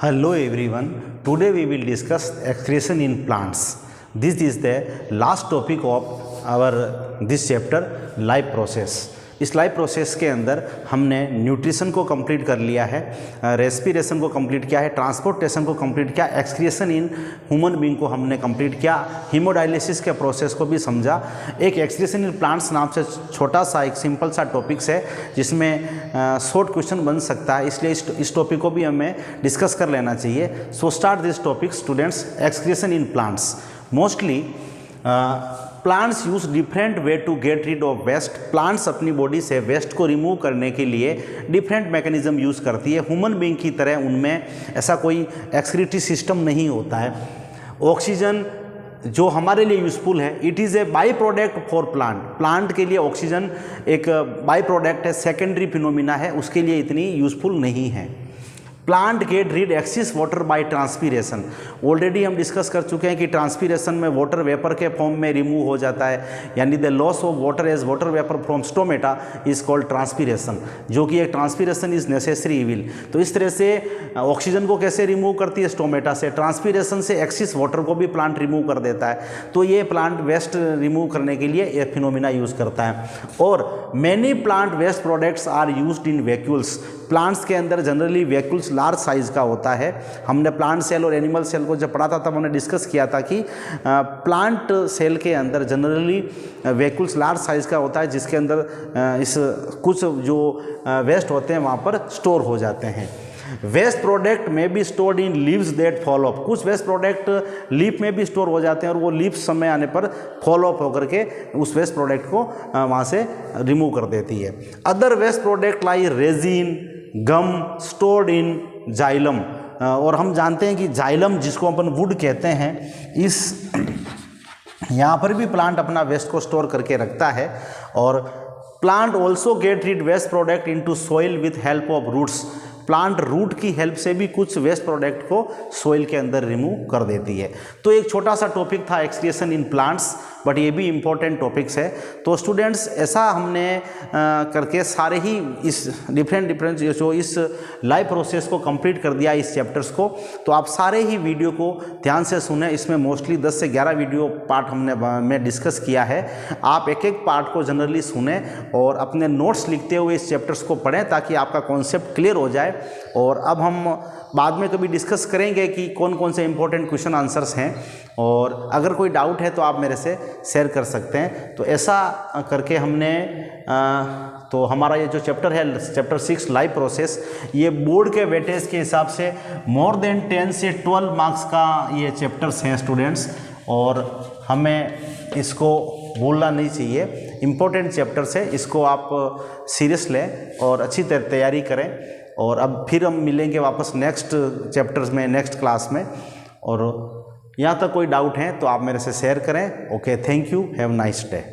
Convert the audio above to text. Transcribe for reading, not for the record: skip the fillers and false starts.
Hello everyone, today we will discuss excretion in plants. This is the last topic of our this chapter, life process. इस life process के अंदर हमने nutrition को complete कर लिया है, रेस्पिरेशन को कंप्लीट किया है, ट्रांसपोर्टेशन को कंप्लीट किया, एक्सक्रीशन इन ह्यूमन बीइंग को हमने कंप्लीट किया, हीमोडायलिसिस के प्रोसेस को भी समझा। एक एक्सक्रीशन इन प्लांट्स नाम से छोटा सा एक सिंपल सा टॉपिक्स है जिसमें शॉर्ट क्वेश्चन बन सकता है, इसलिए इस टॉपिक को भी हमें डिस्कस कर लेना चाहिए। So start this topic students. Excretion in plants mostly plants use different way to get rid off waste. Plants अपनी बॉडी से वेस्ट को रिमूव करने के लिए डिफरेंट मैकेनिज्म यूज़ करती है। ह्यूमन बीइंग की तरह उनमें ऐसा कोई एक्सक्रीटरी सिस्टम नहीं होता है। ऑक्सीजन जो हमारे लिए यूज़फुल है, it is a by product for plant. Plant के लिए ऑक्सीजन एक बाई प्रोडक्ट है, सेकेंडरी फिनोमिना है, उसके लिए इतनी यूज़फुल नहीं है। Plant get rid excess water by transpiration. Already हम डिस्कस कर चुके हैं कि ट्रांसपीरेशन में वाटर वेपर के फॉर्म में रिमूव हो जाता है, यानी the loss of water as water vapour from stomata is called transpiration, जो कि एक ट्रांसपीरेशन इज नेसेसरी इविल। तो इस तरह से ऑक्सीजन को कैसे रिमूव करती है स्टोमेटा से, ट्रांसपीरेशन से एक्सिस वाटर को भी प्लांट रिमूव कर देता है। तो ये प्लांट वेस्ट रिमूव करने के लिए एक फिनोमिना यूज़ करता है। और many plant waste products are used in vacuoles. Plants के अंदर जनरली वैक्यूल्स लार्ज साइज़ का होता है। हमने प्लांट सेल और एनिमल सेल को जब पढ़ा था तब हमने डिस्कस किया था कि प्लांट सेल के अंदर जनरली वैक्यूल्स लार्ज साइज़ का होता है, जिसके अंदर इस कुछ जो वेस्ट होते हैं वहाँ पर स्टोर हो जाते हैं। वेस्ट प्रोडक्ट में भी stored in leaves that fall of. कुछ वेस्ट प्रोडक्ट लीफ में भी स्टोर हो जाते हैं और वो लीफ समय आने पर फॉल ऑफ होकर के उस वेस्ट प्रोडक्ट को वहाँ से रिमूव कर देती है। Other waste product lie resin, gum stored in xylem. और हम जानते हैं कि जाइलम जिसको अपन वुड कहते हैं, इस यहाँ पर भी प्लांट अपना वेस्ट को स्टोर करके रखता है। और plant also get rid waste product into soil with help of roots. Plant root की हेल्प से भी कुछ वेस्ट प्रोडक्ट को सॉइल के अंदर रिमूव कर देती है। तो एक छोटा सा टॉपिक था एक्सक्रीशन इन प्लांट्स, बट ये भी इम्पोर्टेंट टॉपिक्स है। तो स्टूडेंट्स ऐसा हमने करके सारे ही इस डिफरेंट जो इस लाइफ प्रोसेस को कंप्लीट कर दिया इस चैप्टर्स को। तो आप सारे ही वीडियो को ध्यान से सुने। इसमें मोस्टली 10 से 11 वीडियो पार्ट मैं डिस्कस किया है। आप एक एक पार्ट को जनरली सुने और अपने नोट्स लिखते हुए इस चैप्टर्स को पढ़ें ताकि आपका कॉन्सेप्ट क्लियर हो जाए। और अब हम बाद में कभी डिस्कस करेंगे कि कौन कौन से इंपॉर्टेंट क्वेश्चन आंसर्स हैं, और अगर कोई डाउट है तो आप मेरे से शेयर कर सकते हैं। तो ऐसा करके हमने तो हमारा ये जो चैप्टर है, चैप्टर 6 लाइफ प्रोसेस, ये बोर्ड के वेटेज के हिसाब से मोर देन 10 से 12 मार्क्स का ये चैप्टर्स हैं स्टूडेंट्स, और हमें इसको भूलना नहीं चाहिए। इम्पोर्टेंट चैप्टर्स है, इसको आप सीरियस लें और अच्छी तरह तैयारी करें। और अब फिर हम मिलेंगे वापस नेक्स्ट चैप्टर्स में, नेक्स्ट क्लास में। और यहाँ तक कोई डाउट है तो आप मेरे से शेयर करें। Okay, thank you, have nice day.